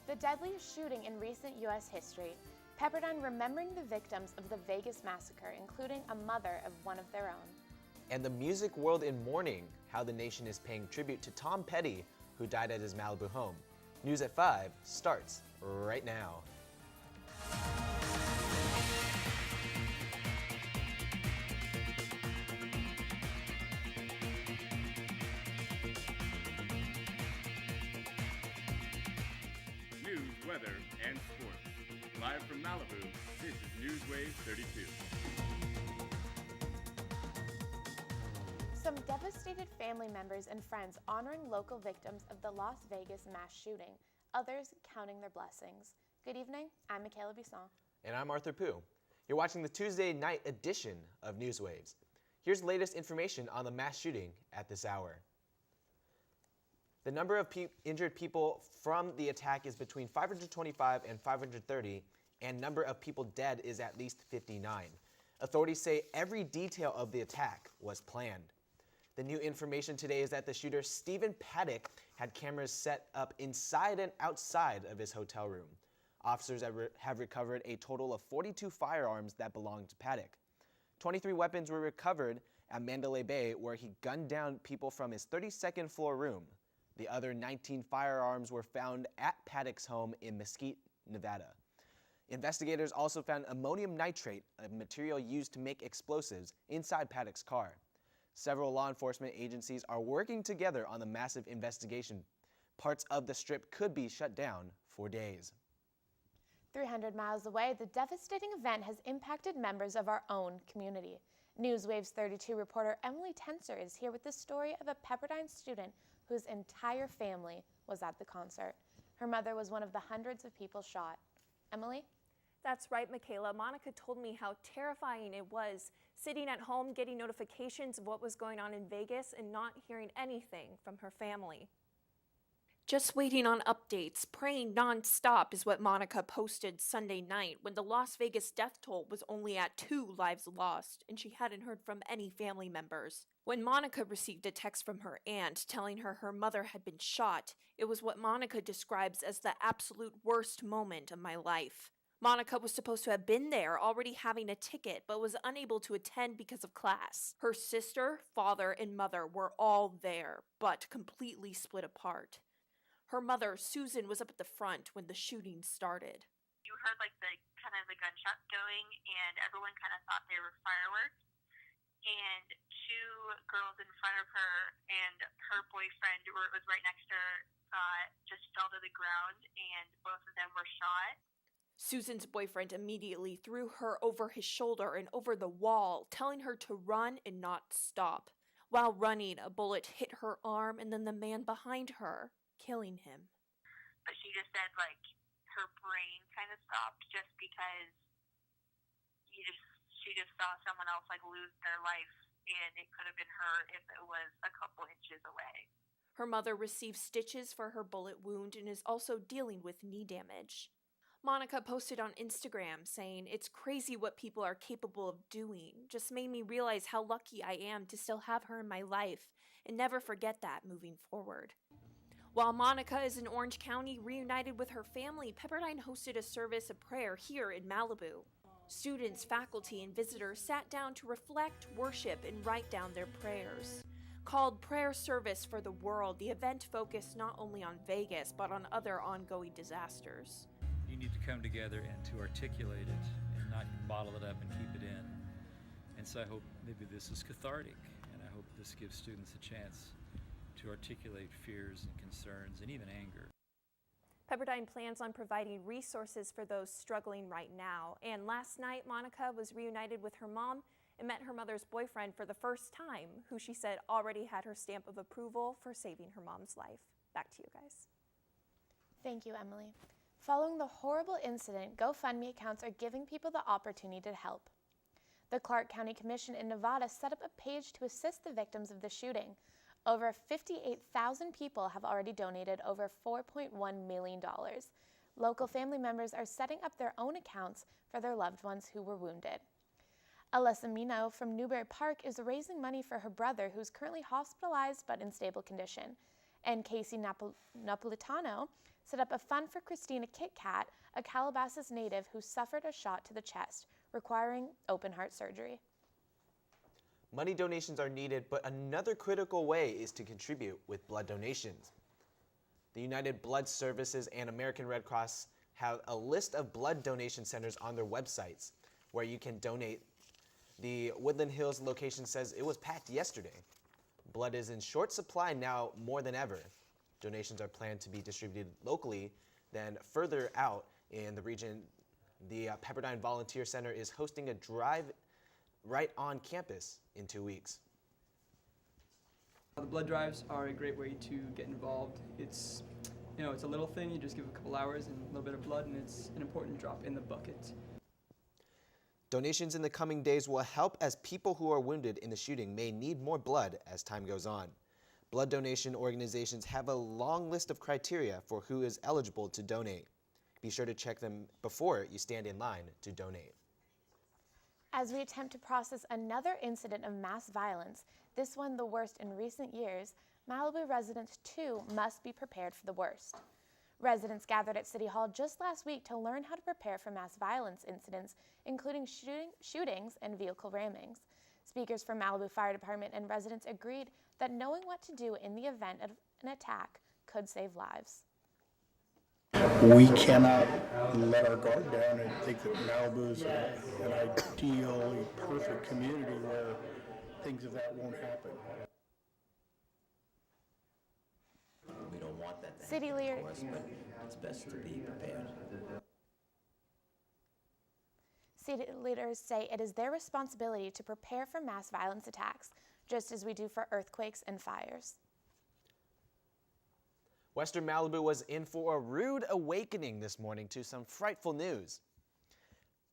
The deadliest shooting in recent U.S. history, Pepperdine remembering the victims of the Vegas massacre, including a mother of one of their own. And the music world in mourning, how the nation is paying tribute to Tom Petty, who died at his Malibu home. News at 5 starts right now. News, weather, and sports. Live from Malibu, this is NewsWaves 32. Some devastated family members and friends honoring local victims of the Las Vegas mass shooting, others counting their blessings. Good evening, I'm Mikaela Bisson. And I'm Arthur Pugh. You're watching the Tuesday night edition of NewsWaves. Here's the latest information on the mass shooting at this hour. The number of injured people from the attack is between 525 and 530, and number of people dead is at least 59. Authorities say every detail of the attack was planned. The new information today is that the shooter, Stephen Paddock, had cameras set up inside and outside of his hotel room. Officers have recovered a total of 42 firearms that belonged to Paddock. 23 weapons were recovered at Mandalay Bay, where he gunned down people from his 32nd floor room. The other 19 firearms were found at Paddock's home in Mesquite, Nevada. Investigators also found ammonium nitrate, a material used to make explosives, inside Paddock's car. Several law enforcement agencies are working together on the massive investigation. Parts of the strip could be shut down for days. 300 miles away, the devastating event has impacted members of our own community. NewsWaves 32 reporter Emily Tenser is here with the story of a Pepperdine student whose entire family was at the concert. Her mother was one of the hundreds of people shot. Emily? That's right, Mikaela. Monica told me how terrifying it was sitting at home getting notifications of what was going on in Vegas and not hearing anything from her family. Just waiting on updates, praying non-stop is what Monica posted Sunday night when the Las Vegas death toll was only at 2 lives lost and she hadn't heard from any family members. When Monica received a text from her aunt telling her her mother had been shot, it was what Monica describes as the absolute worst moment of my life. Monica was supposed to have been there, already having a ticket, but was unable to attend because of class. Her sister, father, and mother were all there, but completely split apart. Her mother, Susan, was up at the front when the shooting started. You heard the gunshots going, and everyone kind of thought they were fireworks. And 2 girls in front of her and her boyfriend, who was right next to her, just fell to the ground, and both of them were shot. Susan's boyfriend immediately threw her over his shoulder and over the wall, telling her to run and not stop. While running, a bullet hit her arm and then the man behind her, killing him. But she just said, her brain kind of stopped just because she just saw someone else, lose their life, and it could have been her if it was a couple inches away. Her mother received stitches for her bullet wound and is also dealing with knee damage. Monica posted on Instagram saying, "It's crazy what people are capable of doing. Just made me realize how lucky I am to still have her in my life and never forget that moving forward." While Monica is in Orange County reunited with her family, Pepperdine hosted a service of prayer here in Malibu. Students, faculty, and visitors sat down to reflect, worship, and write down their prayers. Called Prayer Service for the World, the event focused not only on Vegas, but on other ongoing disasters. You need to come together and to articulate it and not bottle it up and keep it in. And so I hope maybe this is cathartic, and I hope this gives students a chance to articulate fears and concerns and even anger. Pepperdine plans on providing resources for those struggling right now. And last night, Monica was reunited with her mom and met her mother's boyfriend for the first time, who she said already had her stamp of approval for saving her mom's life. Back to you guys. Thank you, Emily. Following the horrible incident, GoFundMe accounts are giving people the opportunity to help. The Clark County Commission in Nevada set up a page to assist the victims of the shooting. Over 58,000 people have already donated over $4.1 million. Local family members are setting up their own accounts for their loved ones who were wounded. Alyssa Mino from Newberry Park is raising money for her brother, who's currently hospitalized but in stable condition. And Casey Napolitano set up a fund for Christina Kit Kat, a Calabasas native who suffered a shot to the chest, requiring open heart surgery. Money donations are needed, but another critical way is to contribute with blood donations. The United Blood Services and American Red Cross have a list of blood donation centers on their websites where you can donate. The Woodland Hills location says it was packed yesterday. Blood is in short supply now more than ever. Donations are planned to be distributed locally, then further out in the region. The Pepperdine Volunteer Center is hosting a drive right on campus in 2 weeks. The blood drives are a great way to get involved. It's a little thing, you just give a couple hours and a little bit of blood, and it's an important drop in the bucket. Donations in the coming days will help, as people who are wounded in the shooting may need more blood as time goes on. Blood donation organizations have a long list of criteria for who is eligible to donate. Be sure to check them before you stand in line to donate. As we attempt to process another incident of mass violence, this one the worst in recent years, Malibu residents too must be prepared for the worst. Residents gathered at City Hall just last week to learn how to prepare for mass violence incidents, including shootings and vehicle rammings. Speakers from Malibu Fire Department and residents agreed that knowing what to do in the event of an attack could save lives. We cannot let our guard down and think that Malibu is an ideally perfect community where things of that won't happen. We don't want that to City happen, leader- of course, but it's best to be prepared. City leaders say it is their responsibility to prepare for mass violence attacks, just as we do for earthquakes and fires. Western Malibu was in for a rude awakening this morning to some frightful news.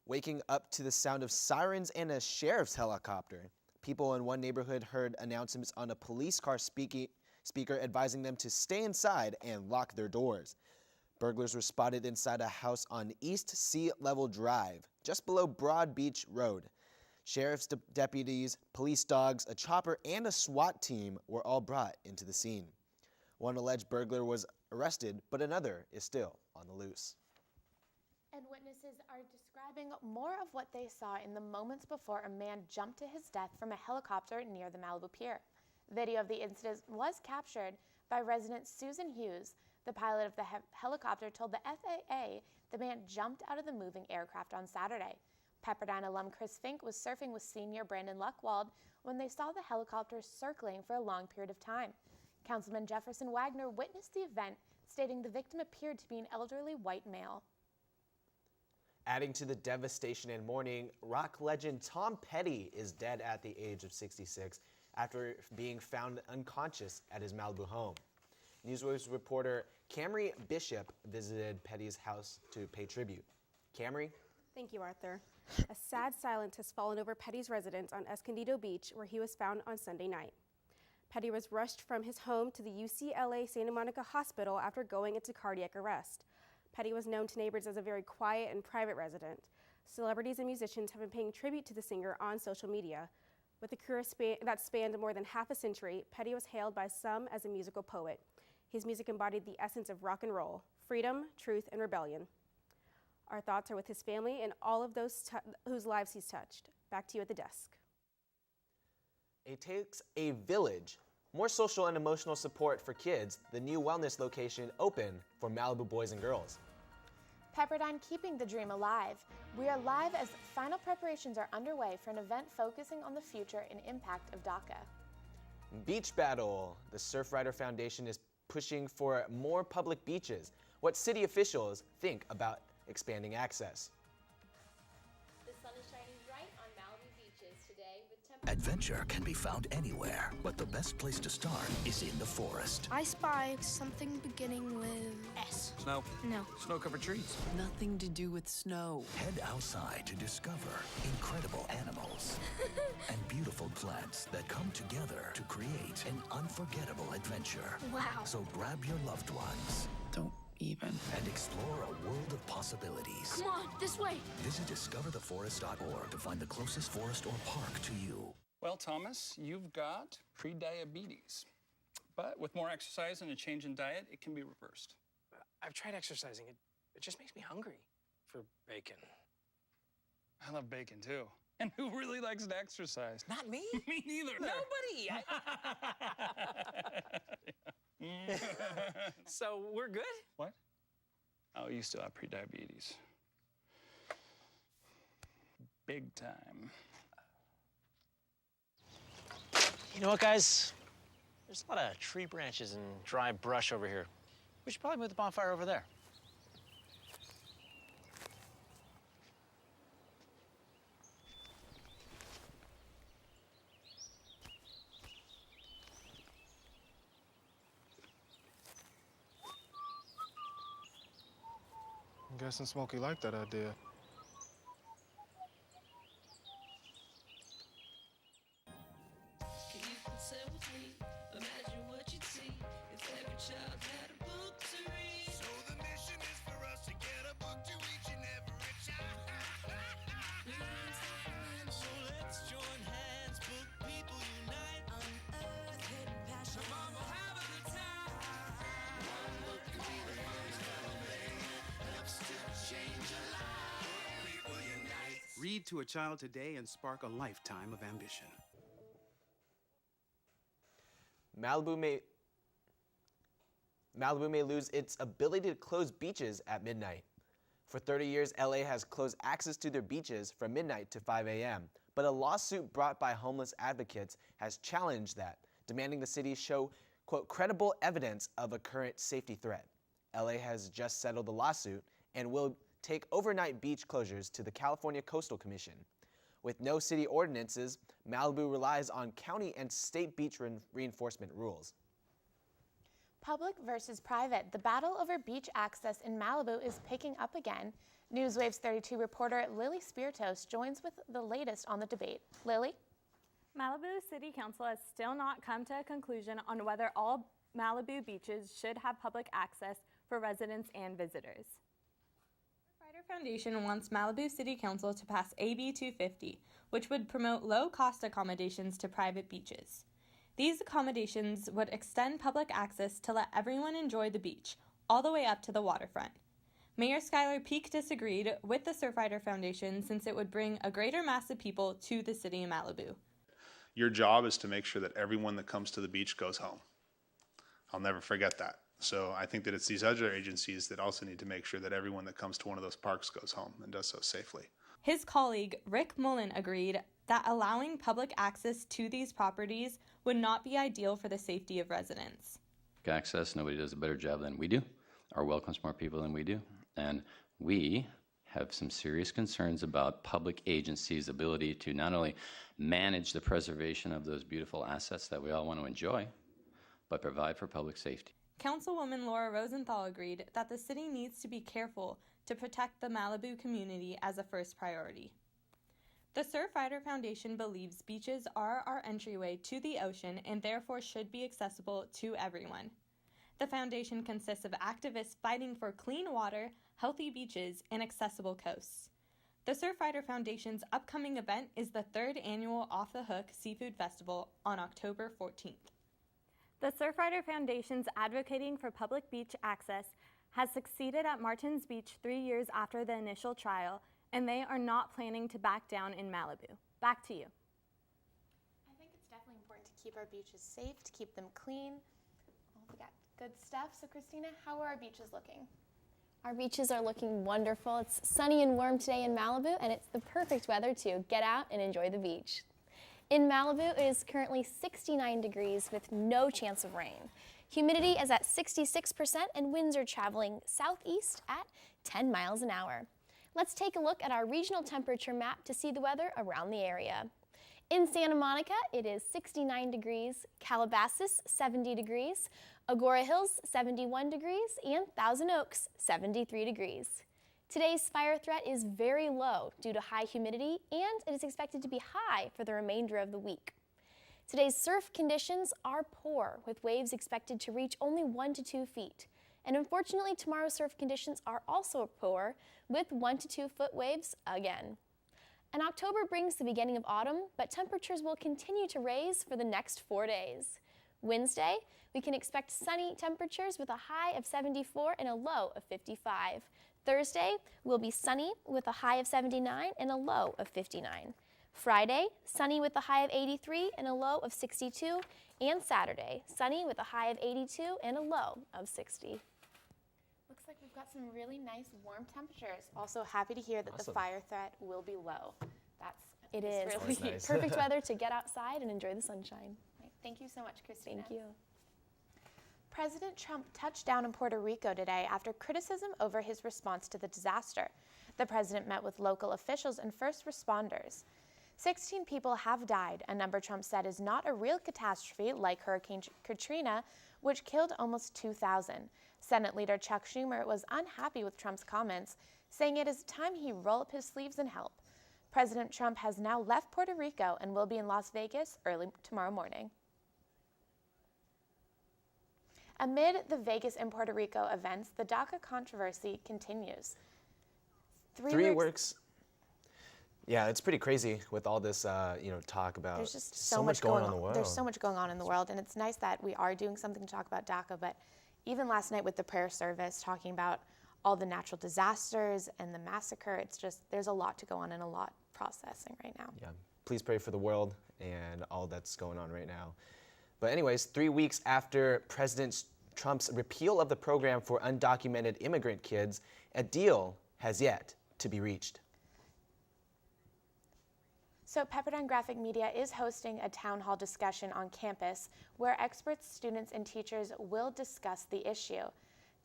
Waking up to the sound of sirens and a sheriff's helicopter, people in one neighborhood heard announcements on a police car speaker advising them to stay inside and lock their doors. Burglars were spotted inside a house on East Sea Level Drive, just below Broad Beach Road. Sheriff's deputies, police dogs, a chopper, and a SWAT team were all brought into the scene. One alleged burglar was arrested, but another is still on the loose. And witnesses are describing more of what they saw in the moments before a man jumped to his death from a helicopter near the Malibu Pier. Video of the incident was captured by resident Susan Hughes. The pilot of the helicopter told the FAA the man jumped out of the moving aircraft on Saturday. Pepperdine alum Chris Fink was surfing with senior Brandon Luckwald when they saw the helicopter circling for a long period of time. Councilman Jefferson Wagner witnessed the event, stating the victim appeared to be an elderly white male. Adding to the devastation and mourning, rock legend Tom Petty is dead at the age of 66 after being found unconscious at his Malibu home. NewsWaves reporter Camry Bishop visited Petty's house to pay tribute. Camry? Thank you, Arthur. A sad silence has fallen over Petty's residence on Escondido Beach, where he was found on Sunday night. Petty was rushed from his home to the UCLA Santa Monica Hospital after going into cardiac arrest. Petty was known to neighbors as a very quiet and private resident. Celebrities and musicians have been paying tribute to the singer on social media. With a career that spanned more than half a century, Petty was hailed by some as a musical poet. His music embodied the essence of rock and roll, freedom, truth, and rebellion. Our thoughts are with his family and all of those whose lives he's touched. Back to you at the desk. It takes a village. More social and emotional support for kids. The new wellness location open for Malibu boys and girls. Pepperdine keeping the dream alive. We are live as final preparations are underway for an event focusing on the future and impact of DACA. Beach Battle. The Surfrider Foundation is pushing for more public beaches. What city officials think about expanding access. The sun is shining bright on Malibu beaches today with temperatures. Adventure can be found anywhere, but the best place to start is in the forest. I spy something beginning with S. Snow? No. Snow-covered trees. Nothing to do with snow. Head outside to discover incredible animals and beautiful plants that come together to create an unforgettable adventure. Wow. So grab your loved ones. Don't even. And explore a world of possibilities. Come on, this way. Visit discovertheforest.org to find the closest forest or park to you. Well, Thomas, you've got prediabetes. But with more exercise and a change in diet, it can be reversed. I've tried exercising. It just makes me hungry for bacon. I love bacon too. And who really likes to exercise? Not me. Me neither. Nobody. So we're good? What? Oh, you still have prediabetes. Big time. You know what, guys? There's a lot of tree branches and dry brush over here. We should probably move the bonfire over there. I'm guessing Smokey liked that idea. Read to a child today and spark a lifetime of ambition. Malibu may lose its ability to close beaches at midnight. For 30 years, LA has closed access to their beaches from midnight to 5 a.m., but a lawsuit brought by homeless advocates has challenged that, demanding the city show, quote, credible evidence of a current safety threat. LA has just settled the lawsuit and will take overnight beach closures to the California Coastal Commission. With no city ordinances, Malibu relies on county and state beach reinforcement rules. Public versus private. The battle over beach access in Malibu is picking up again. NewsWaves 32 reporter Lily Spiritos joins with the latest on the debate. Lily? Malibu City Council has still not come to a conclusion on whether all Malibu beaches should have public access for residents and visitors. Foundation wants Malibu City Council to pass AB 250, which would promote low-cost accommodations to private beaches. These accommodations would extend public access to let everyone enjoy the beach, all the way up to the waterfront. Mayor Skylar Peak disagreed with the Surfrider Foundation since it would bring a greater mass of people to the city of Malibu. Your job is to make sure that everyone that comes to the beach goes home. I'll never forget that. So I think that it's these other agencies that also need to make sure that everyone that comes to one of those parks goes home and does so safely. His colleague, Rick Mullen, agreed that allowing public access to these properties would not be ideal for the safety of residents. Access, nobody does a better job than we do, or welcomes more people than we do. And we have some serious concerns about public agencies' ability to not only manage the preservation of those beautiful assets that we all want to enjoy, but provide for public safety. Councilwoman Laura Rosenthal agreed that the city needs to be careful to protect the Malibu community as a first priority. The Surfrider Foundation believes beaches are our entryway to the ocean and therefore should be accessible to everyone. The foundation consists of activists fighting for clean water, healthy beaches, and accessible coasts. The Surfrider Foundation's upcoming event is the 3rd annual Off the Hook Seafood Festival on October 14th. The Surfrider Foundation's advocating for public beach access has succeeded at Martins Beach 3 years after the initial trial, and they are not planning to back down in Malibu. Back to you. I think it's definitely important to keep our beaches safe, to keep them clean. Oh, we got good stuff. So Christina, how are our beaches looking? Our beaches are looking wonderful. It's sunny and warm today in Malibu, and it's the perfect weather to get out and enjoy the beach. In Malibu, it is currently 69 degrees with no chance of rain. Humidity is at 66% and winds are traveling southeast at 10 miles an hour. Let's take a look at our regional temperature map to see the weather around the area. In Santa Monica, it is 69 degrees, Calabasas, 70 degrees, Agoura Hills, 71 degrees, and Thousand Oaks, 73 degrees. Today's fire threat is very low due to high humidity, and it is expected to be high for the remainder of the week. Today's surf conditions are poor, with waves expected to reach only 1 to 2 feet. And unfortunately, tomorrow's surf conditions are also poor, with 1 to 2 foot waves again. And October brings the beginning of autumn, but temperatures will continue to raise for the next 4 days. Wednesday, we can expect sunny temperatures with a high of 74 and a low of 55. Thursday will be sunny with a high of 79 and a low of 59. Friday, sunny with a high of 83 and a low of 62. And Saturday, sunny with a high of 82 and a low of 60. Looks like we've got some really nice warm temperatures. Also happy to hear that the fire threat will be low. It is really nice. perfect weather to get outside and enjoy the sunshine. Right. Thank you so much, Christina. Thank you. President Trump touched down in Puerto Rico today after criticism over his response to the disaster. The president met with local officials and first responders. 16 people have died, a number Trump said is not a real catastrophe like Hurricane Katrina, which killed almost 2,000. Senate Leader Chuck Schumer was unhappy with Trump's comments, saying it is time he roll up his sleeves and help. President Trump has now left Puerto Rico and will be in Las Vegas early tomorrow morning. Amid the Vegas and Puerto Rico events, the DACA controversy continues. Three weeks. Yeah, it's pretty crazy with all this, talk about. There's just so much going on in the world. There's so much going on in the world, and it's nice that we are doing something to talk about DACA. But even last night with the prayer service, talking about all the natural disasters and the massacre, it's just there's a lot to go on and a lot processing right now. Yeah, please pray for the world and all that's going on right now. But anyways, 3 weeks after President Trump's repeal of the program for undocumented immigrant kids, a deal has yet to be reached. So Pepperdine Graphic Media is hosting a town hall discussion on campus where experts, students, and teachers will discuss the issue.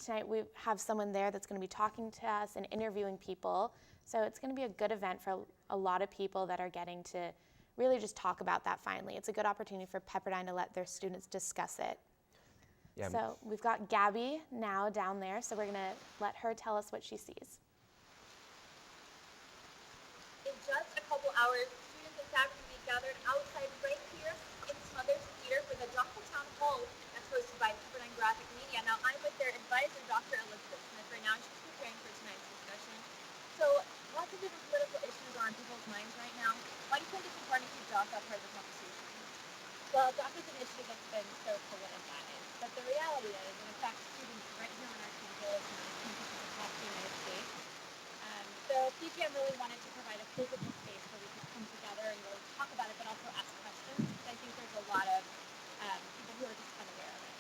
Tonight we have someone there that's going to be talking to us and interviewing people. So it's going to be a good event for a lot of people that are getting to really just talk about that finally. It's a good opportunity for Pepperdine to let their students discuss it. Yeah. So we've got Gabby now down there, so we're going to let her tell us what she sees. In just a couple hours, students and faculty will be gathered outside right here in Smothers Theater for the DACA Town Hall that's hosted by Pepperdine Graphic Media. Now, I'm with their advisor, Dr. Elizabeth Smith, right now. She's preparing for tonight's discussion. So, lots of different political issues are on people's minds right now. Why do you think it's important to keep DACA part of the conversation? Well, DACA is an issue that's been so politicized, but the reality is it affects students right here on our campus and on campuses across the United States. So PGM really wanted to provide a physical space where we could come together and really talk about it, but also ask questions. I think there's a lot of people who are just unaware of it.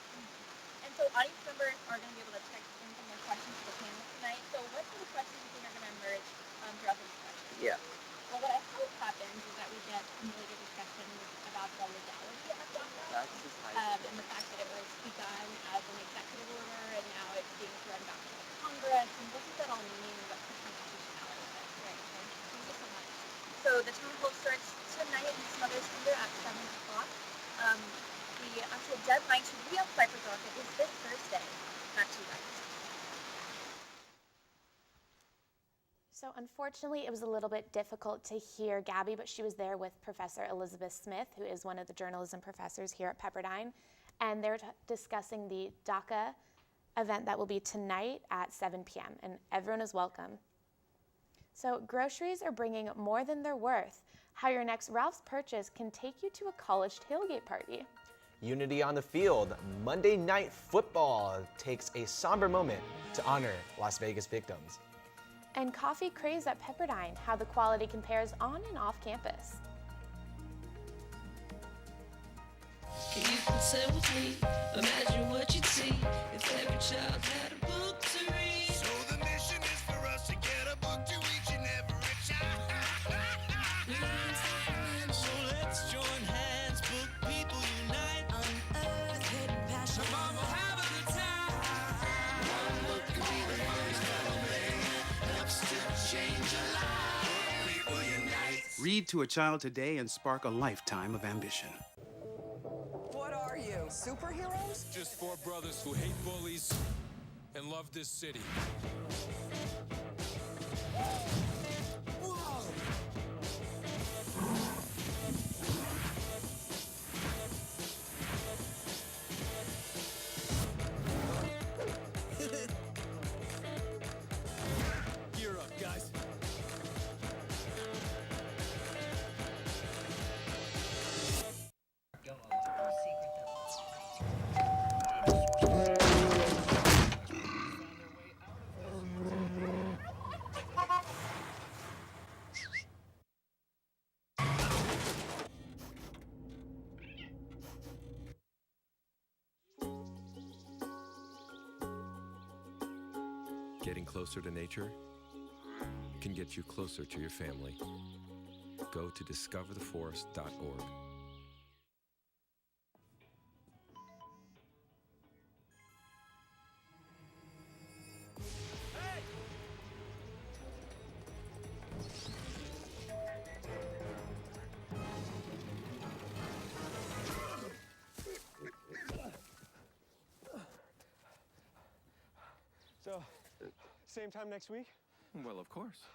And so audience members are going to be able to text in some more questions to the panel tonight. So what sort of questions do you think are going to emerge throughout the discussion? Yeah. Well, what I hope happens is that we get some really good discussions about the legality of DACA and the fact that it was begun as an executive order and now it's being thrown back to Congress. And what does that all mean? What constitutionality is it? Right. Thank you so much. So the town hall starts tonight in Smothers Theater at 7 o'clock. The actual deadline to reapply for DACA is this Thursday. Back to you guys. So unfortunately, it was a little bit difficult to hear Gabby, but she was there with Professor Elizabeth Smith, who is one of the journalism professors here at Pepperdine, and they're discussing the DACA event that will be tonight at 7 p.m., and everyone is welcome. So groceries are bringing more than they're worth. How your next Ralph's purchase can take you to a college tailgate party. Unity on the field. Monday Night Football takes a somber moment to honor Las Vegas victims. And coffee craze at Pepperdine, how the quality compares on and off campus. Can you pretend with me? Imagine what you'd see if every child had a book to read. So the mission is for us to get a book to each and every child. So let's join hands, book people unite, unearth hidden passion. Come on, we'll have a good time. One book could be the funniest battle man. Helps to change a life. People unite. Read to a child today and spark a lifetime of ambition. What are you, superheroes? Just four brothers who hate bullies and love this city. Whoa! Gear up, guys. Getting closer to nature can get you closer to your family. Go to discovertheforest.org. So, same time next week? Well, of course.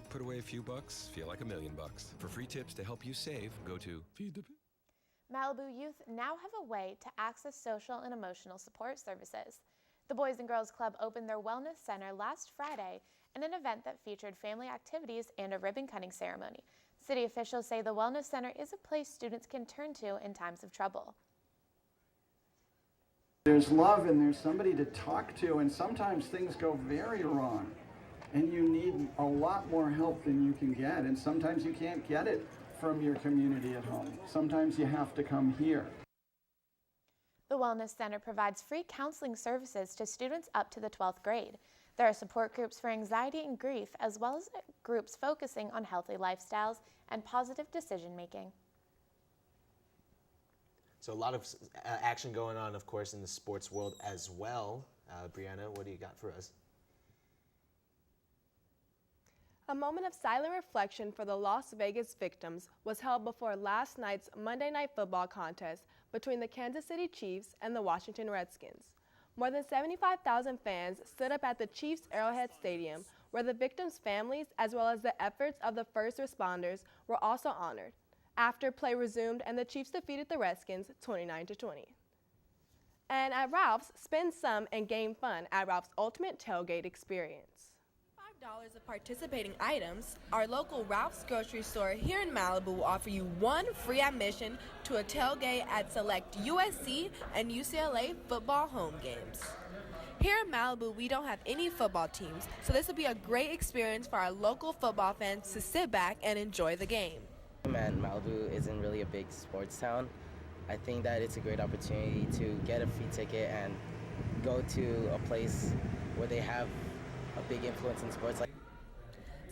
Put away a few bucks, feel like $1 million. For free tips to help you save, go to Feed the... Malibu youth now have a way to access social and emotional support services. The Boys and Girls Club opened their Wellness Center last Friday in an event that featured family activities and a ribbon-cutting ceremony. City officials say the Wellness Center is a place students can turn to in times of trouble. There's love and there's somebody to talk to, and sometimes things go very wrong and you need a lot more help than you can get, and sometimes you can't get it from your community at home. Sometimes you have to come here. The Wellness Center provides free counseling services to students up to the 12th grade. There are support groups for anxiety and grief, as well as groups focusing on healthy lifestyles and positive decision making. So a lot of action going on, of course, in the sports world as well. Brianna, what do you got for us? A moment of silent reflection for the Las Vegas victims was held before last night's Monday Night Football contest between the Kansas City Chiefs and the Washington Redskins. More than 75,000 fans stood up at the Chiefs Arrowhead Stadium, where the victims' families, as well as the efforts of the first responders, were also honored. After play resumed and the Chiefs defeated the Redskins 29-20. And at Ralph's, spend some and gain fun at Ralph's Ultimate Tailgate Experience. $5 of participating items, our local Ralph's grocery store here in Malibu will offer you one free admission to a tailgate at select USC and UCLA football home games. Here in Malibu, we don't have any football teams, so this will be a great experience for our local football fans to sit back and enjoy the game. Man, Malibu isn't really a big sports town. I think that it's a great opportunity to get a free ticket and go to a place where they have a big influence in sports.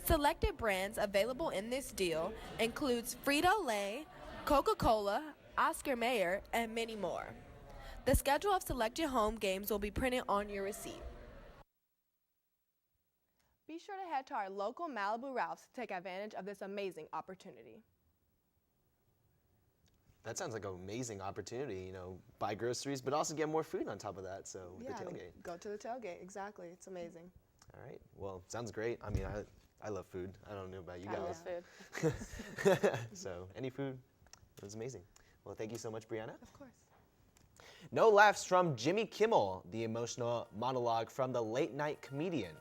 Selected brands available in this deal includes Frito-Lay, Coca-Cola, Oscar Mayer, and many more. The schedule of selected home games will be printed on your receipt. Be sure to head to our local Malibu Ralph's to take advantage of this amazing opportunity. That sounds like an amazing opportunity, you know, buy groceries, but also get more food on top of that, so with the tailgate. Go to the tailgate, exactly. It's amazing. All right, well, sounds great. I mean, I love food. I don't know about you guys. I love food. So, any food, it was amazing. Well, thank you so much, Brianna. Of course. No laughs from Jimmy Kimmel, the emotional monologue from the late-night comedian.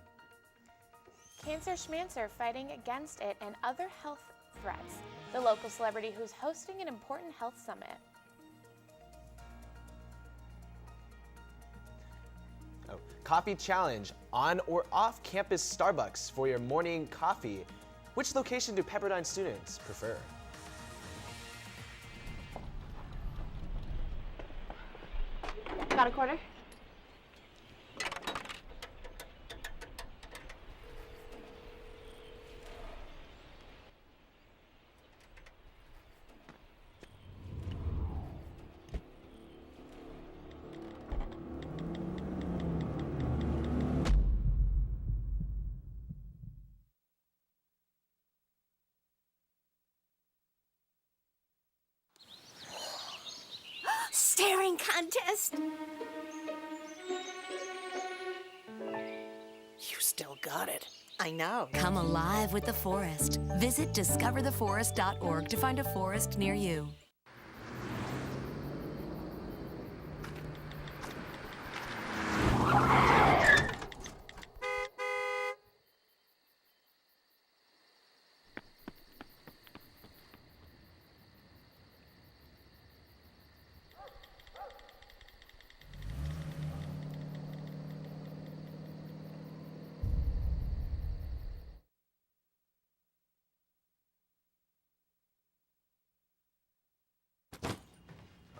Cancer Schmancer fighting against it and other health threats. The local celebrity who's hosting an important health summit. Oh, coffee challenge, on or off campus Starbucks for your morning coffee. Which location do Pepperdine students prefer? Got a quarter? Staring contest. You still got it. I know. Come alive with the forest. Visit discovertheforest.org to find a forest near you.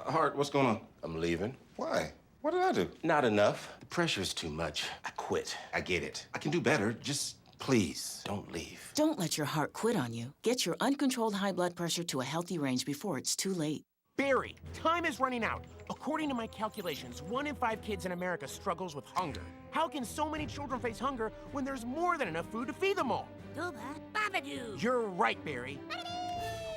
Hart, what's going on? I'm leaving. Why? What did I do? Not enough. The pressure's too much. I quit. I get it. I can do better. Just please don't leave. Don't let your heart quit on you. Get your uncontrolled high blood pressure to a healthy range before it's too late. Barry, time is running out. According to my calculations, 1 in 5 kids in America struggles with hunger. How can so many children face hunger when there's more than enough food to feed them all? You're right, Barry.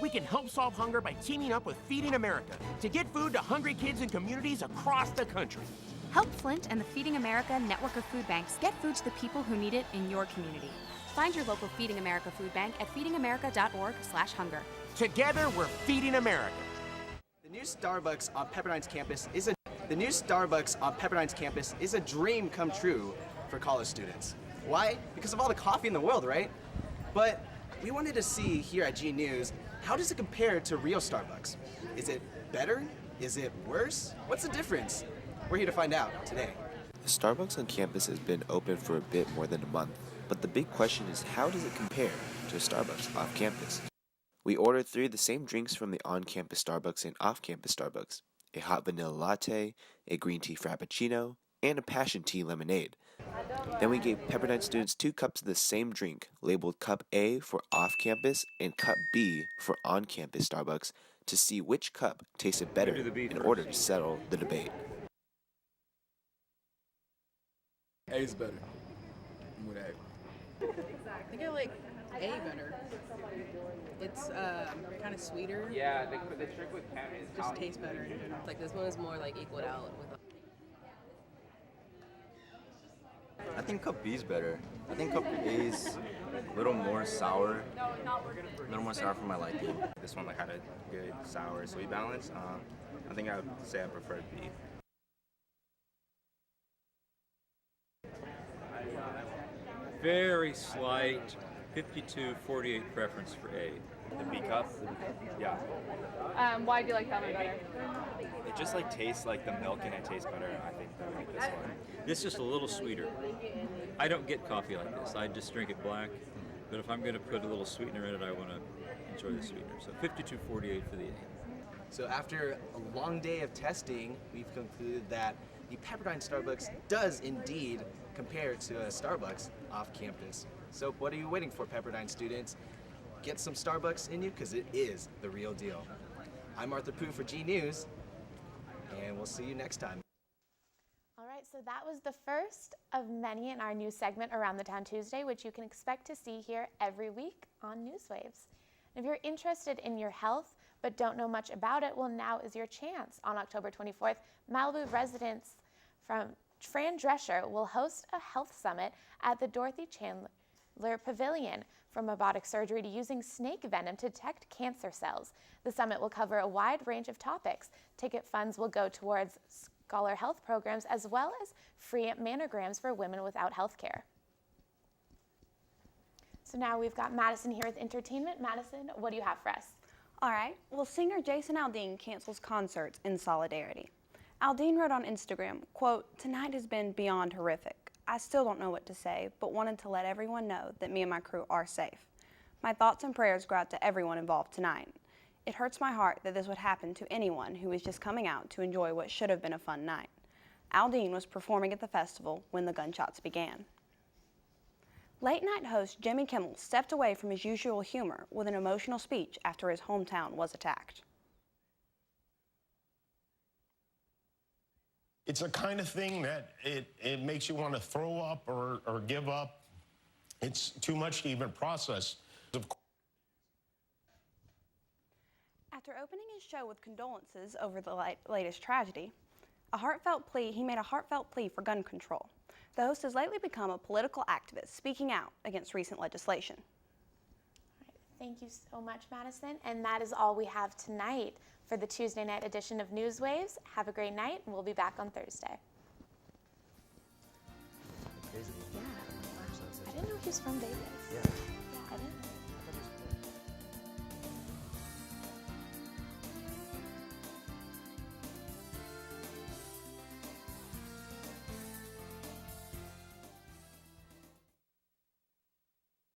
We can help solve hunger by teaming up with Feeding America to get food to hungry kids in communities across the country. Help Flint and the Feeding America network of food banks get food to the people who need it in your community. Find your local Feeding America food bank at feedingamerica.org/hunger. Together, we're Feeding America. The new Starbucks on Pepperdine's campus is a dream come true for college students. Why? Because of all the coffee in the world, right? But we wanted to see here at G News, how does it compare to real Starbucks? Is it better? Is it worse? What's the difference? We're here to find out today. The Starbucks on campus has been open for a bit more than a month, but the big question is, how does it compare to a Starbucks off campus? We ordered 3 of the same drinks from the on-campus Starbucks and off-campus Starbucks: a hot vanilla latte, a green tea frappuccino, and a passion tea lemonade. Then we gave Pepperdine students 2 cups of the same drink, labeled Cup A for off-campus and Cup B for on-campus Starbucks, to see which cup tasted better in order to settle the debate. A's better. I'm with A. I think I like A better. It's kind of sweeter. Yeah, the trick with Cat is it just tastes better in general. Like this one is more like equaled out with. I think Cup B is better. I think Cup A is a little more sour. A little more sour for my liking. This one had a good sour sweet balance. I think I would say I prefer B. Very slight 52-48 preference for A. The B cup? Yeah. Why do you like that one better? It just tastes like the milk and it tastes better, I think, than this one. This is just a little sweeter. I don't get coffee like this. I just drink it black. But if I'm going to put a little sweetener in it, I want to enjoy the sweetener. So 52-48 for the A. So after a long day of testing, we've concluded that the Pepperdine Starbucks does indeed compare to a Starbucks off campus. So what are you waiting for, Pepperdine students? Get some Starbucks in you, because it is the real deal. I'm Arthur Pooh for G News, and we'll see you next time. All right, so that was the first of many in our new segment Around the Town Tuesday, which you can expect to see here every week on NewsWaves. And if you're interested in your health but don't know much about it, well, now is your chance. On October 24th, Malibu residents from Fran Drescher will host a health summit at the Dorothy Chandler Pavilion, from robotic surgery to using snake venom to detect cancer cells. The summit will cover a wide range of topics. Ticket funds will go towards scholar health programs as well as free mammograms for women without health care. So now we've got Madison here with entertainment. Madison, what do you have for us? All right, well, singer Jason Aldean cancels concerts in solidarity. Aldean wrote on Instagram, quote, "Tonight has been beyond horrific. I still don't know what to say, but wanted to let everyone know that me and my crew are safe. My thoughts and prayers go out to everyone involved tonight. It hurts my heart that this would happen to anyone who was just coming out to enjoy what should have been a fun night." Aldean was performing at the festival when the gunshots began. Late-night host Jimmy Kimmel stepped away from his usual humor with an emotional speech after his hometown was attacked. It's a kind of thing that it makes you want to throw up or give up. It's too much to even process. After opening his show with condolences over the latest tragedy, he made a heartfelt plea for gun control. The host has lately become a political activist speaking out against recent legislation. Thank you so much, Madison. And that is all we have tonight for the Tuesday night edition of NewsWaves. Have a great night, and we'll be back on Thursday. Yeah. I didn't know he was from Vegas. Yeah. I didn't.